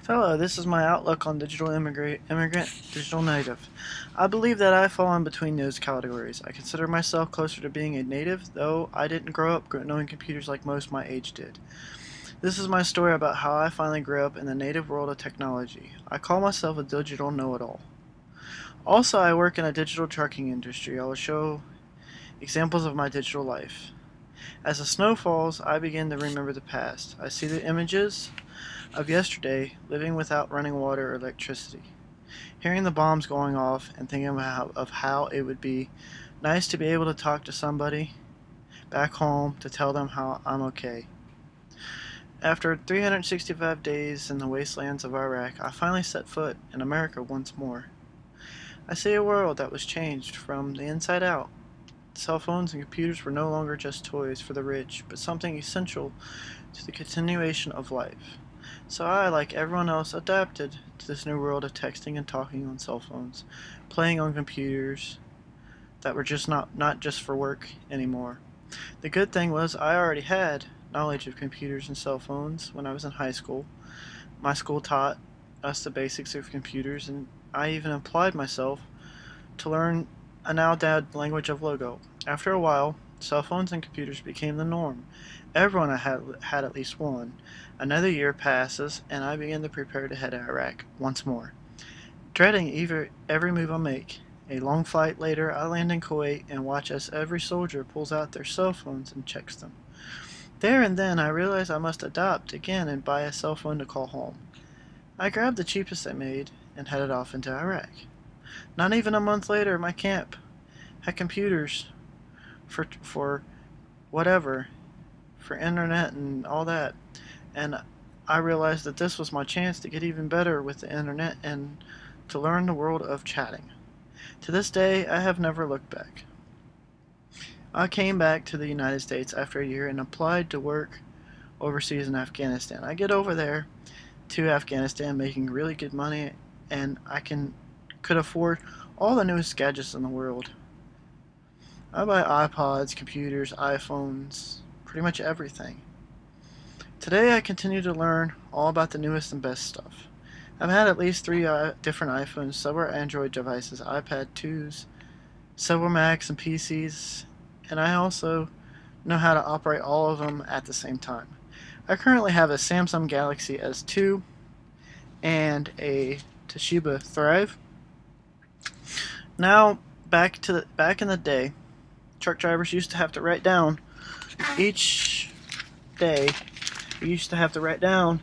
Hello, this is my outlook on digital immigrant, digital native. I believe that I fall in between those categories. I consider myself closer to being a native, though I didn't grow up knowing computers like most my age did. This is my story about how I finally grew up in the native world of technology. I call myself a digital know-it-all. Also, I work in a digital trucking industry. I will show examples of my digital life. As the snow falls, I begin to remember the past. I see the images of yesterday, living without running water or electricity, hearing the bombs going off and thinking of how it would be nice to be able to talk to somebody back home to tell them how I'm okay. After 365 days in the wastelands of Iraq, I finally set foot in America once more. I see a world that was changed from the inside out. Cell phones and computers were no longer just toys for the rich, but something essential to the continuation of life. So I, like everyone else, adapted to this new world of texting and talking on cell phones, playing on computers that were just not just for work anymore. The good thing was I already had knowledge of computers and cell phones when I was in high school. My school taught us the basics of computers, and I even applied myself to learn a now dead language of Logo. After a while, cell phones and computers became the norm. Everyone had at least one. Another year passes, and I begin to prepare to head to Iraq once more, dreading every move I make. A long flight later, I land in Kuwait and watch as every soldier pulls out their cell phones and checks them. There and then, I realize I must adopt again and buy a cell phone to call home. I grabbed the cheapest I made and headed off into Iraq. Not even a month later, my camp had computers for whatever, for internet and all that. And I realized that this was my chance to get even better with the internet and to learn the world of chatting. To this day, I have never looked back. I came back to the United States after a year and applied to work overseas in Afghanistan. I get over there to Afghanistan making really good money, and could afford all the newest gadgets in the world. I buy iPods, computers, iPhones, pretty much everything. Today I continue to learn all about the newest and best stuff. I've had at least three different iPhones, several Android devices, iPad 2s, several Macs and PCs, and I also know how to operate all of them at the same time. I currently have a Samsung Galaxy S2 and a Toshiba Thrive. Now, back in the day, truck drivers used to have to write down each day. We used to have to write down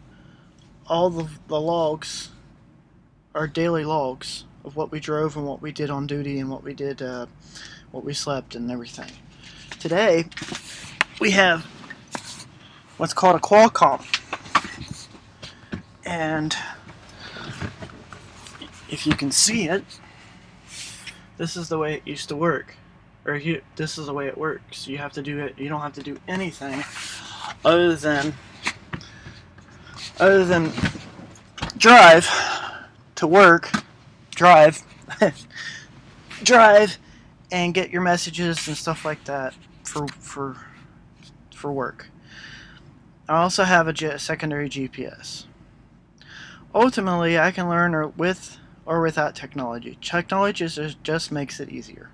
all the logs, our daily logs of what we drove and what we did on duty and what we did, what we slept and everything. Today, we have what's called a Qualcomm, and if you can see it, this is the way it used to work, this is the way it works. You have to do it. You don't have to do anything other than drive to work, drive, drive, and get your messages and stuff like that for work. I also have a secondary GPS. Ultimately, I can learn with or without technology. Technology just makes it easier.